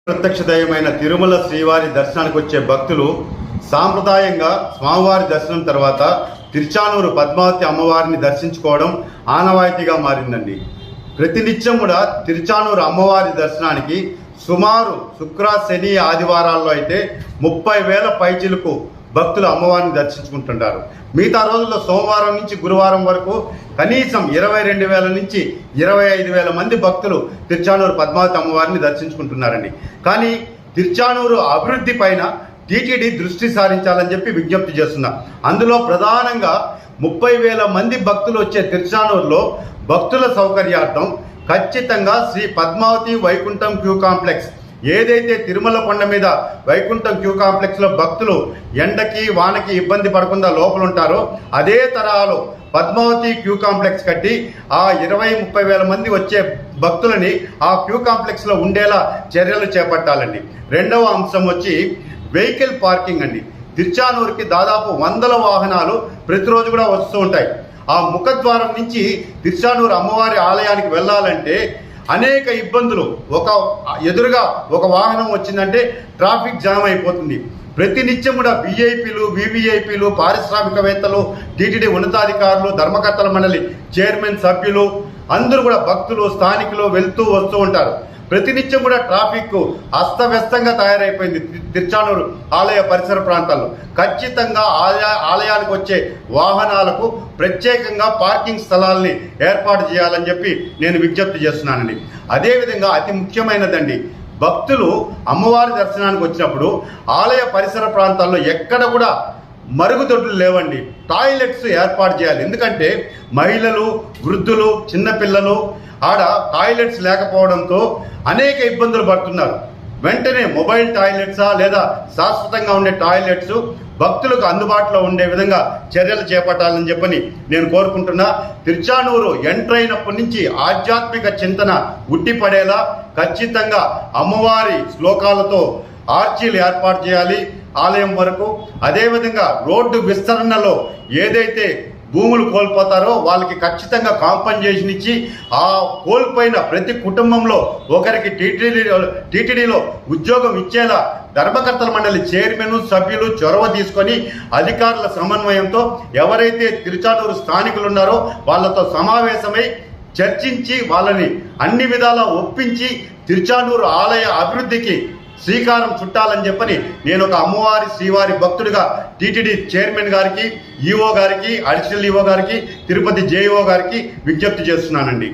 ప్రత్యక్ష దైవమైన తిరుమల శ్రీవారి దర్శనానికి వచ్చే భక్తులు సాంప్రదాయంగా స్వామివారి దర్శనం తర్వాత తిరుచానూరు పద్మావతి అమ్మవారిని దర్శించుకోవడం ఆనవాయితీగా మారిందండి. ప్రతినిత్యం కూడా తిరుచానూరు అమ్మవారి దర్శనానికి సుమారు శుక్ర శని ఆదివారాల్లో అయితే 30,000 పైచిలకు భక్తులు అమ్మవారిని దర్శించుకుంటుంటారు. మిగతా రోజుల్లో సోమవారం నుంచి గురువారం వరకు కనీసం 22,000 నుంచి 25,000 మంది భక్తులు తిరుచానూరు పద్మావతి అమ్మవారిని దర్శించుకుంటున్నారండి. కానీ తిరుచానూరు అభివృద్ధి పైన టీటీడీ దృష్టి సారించాలని చెప్పి విజ్ఞప్తి చేస్తున్నా. అందులో ప్రధానంగా 30,000 మంది భక్తులు వచ్చే తిరుచానూరులో భక్తుల సౌకర్యార్థం ఖచ్చితంగా శ్రీ పద్మావతి వైకుంఠం క్యూ కాంప్లెక్స్, ఏదైతే తిరుమల కొండ మీద వైకుంఠం క్యూ కాంప్లెక్స్లో భక్తులు ఎండకి వానకి ఇబ్బంది పడకుండా లోపల ఉంటారో అదే తరహాలో పద్మావతి క్యూ కాంప్లెక్స్ కట్టి ఆ 20-30,000 మంది వచ్చే భక్తులని ఆ క్యూ కాంప్లెక్స్లో ఉండేలా చర్యలు చేపట్టాలండి. రెండవ అంశం వచ్చి వెహికల్ పార్కింగ్ అండి. తిరుచానూరుకి దాదాపు 100 వాహనాలు ప్రతిరోజు కూడా వస్తూ ఉంటాయి. ఆ ముఖద్వారం నుంచి తిరుచానూరు అమ్మవారి ఆలయానికి వెళ్ళాలంటే అనేక ఇబ్బందులు. ఎదురుగా ఒక వాహనం వచ్చిందంటే ట్రాఫిక్ జామ్ అయిపోతుంది. ప్రతినిత్యం కూడా విఐపీలు, వివిఐపీలు, పారిశ్రామికవేత్తలు, టీటీడీ ఉన్నతాధికారులు, ధర్మకర్తల మండలి చైర్మన్, సభ్యులు అందరూ కూడా భక్తులు, స్థానికులు వెళ్తూ వస్తూ ఉంటారు. ప్రతినిత్యం కూడా ట్రాఫిక్ అస్తవ్యస్తంగా తయారైపోయింది తిరుచానూరు ఆలయ పరిసర ప్రాంతాల్లో. ఖచ్చితంగా ఆలయానికి వచ్చే వాహనాలకు ప్రత్యేకంగా పార్కింగ్ స్థలాల్ని ఏర్పాటు చేయాలని చెప్పి నేను విజ్ఞప్తి చేస్తున్నానండి. అదేవిధంగా అతి ముఖ్యమైనదండి, భక్తులు అమ్మవారి దర్శనానికి వచ్చినప్పుడు ఆలయ పరిసర ప్రాంతాల్లో ఎక్కడ కూడా మరుగుదొడ్లు లేవండి. టాయిలెట్స్ ఏర్పాటు చేయాలి. ఎందుకంటే మహిళలు, వృద్ధులు, చిన్నపిల్లలు ఆడ టాయిలెట్స్ లేకపోవడంతో అనేక ఇబ్బందులు పడుతున్నారు. వెంటనే మొబైల్ టాయిలెట్సా లేదా శాశ్వతంగా ఉండే టాయిలెట్స్ భక్తులకు అందుబాటులో ఉండే విధంగా చర్యలు చేపట్టాలని చెప్పని నేను కోరుకుంటున్నా. తిరుచానూరు ఎంటర్ అయినప్పటి నుంచి ఆధ్యాత్మిక చింతన ఉట్టిపడేలా ఖచ్చితంగా అమ్మవారి శ్లోకాలతో ఆర్చీలు ఏర్పాటు చేయాలి ఆలయం వరకు. అదేవిధంగా రోడ్డు విస్తరణలో ఏదైతే భూములు కోల్పోతారో వాళ్ళకి ఖచ్చితంగా కాంపన్సేషన్ ఇచ్చి ఆ కోల్పోయిన ప్రతి కుటుంబంలో ఒకరికి టీటీడీలో ఉద్యోగం ఇచ్చేలా ధర్మకర్తల మండలి చైర్మన్, సభ్యులు చొరవ తీసుకొని అధికారుల సమన్వయంతో ఎవరైతే తిరుచానూరు స్థానికులు ఉన్నారో వాళ్ళతో సమావేశమై చర్చించి వాళ్ళని అన్ని విధాలా ఒప్పించి తిరుచానూరు ఆలయ అభివృద్ధికి శ్రీకారం చుట్టాలని చెప్పని నేను ఒక అమ్మవారి శ్రీవారి భక్తుడిగా టీటీడీ చైర్మన్ గారికి, ఈఓ గారికి, అడిషనల్ ఈఓ గారికి, తిరుపతి జేఈఓ గారికి విజ్ఞప్తి చేస్తున్నానండి.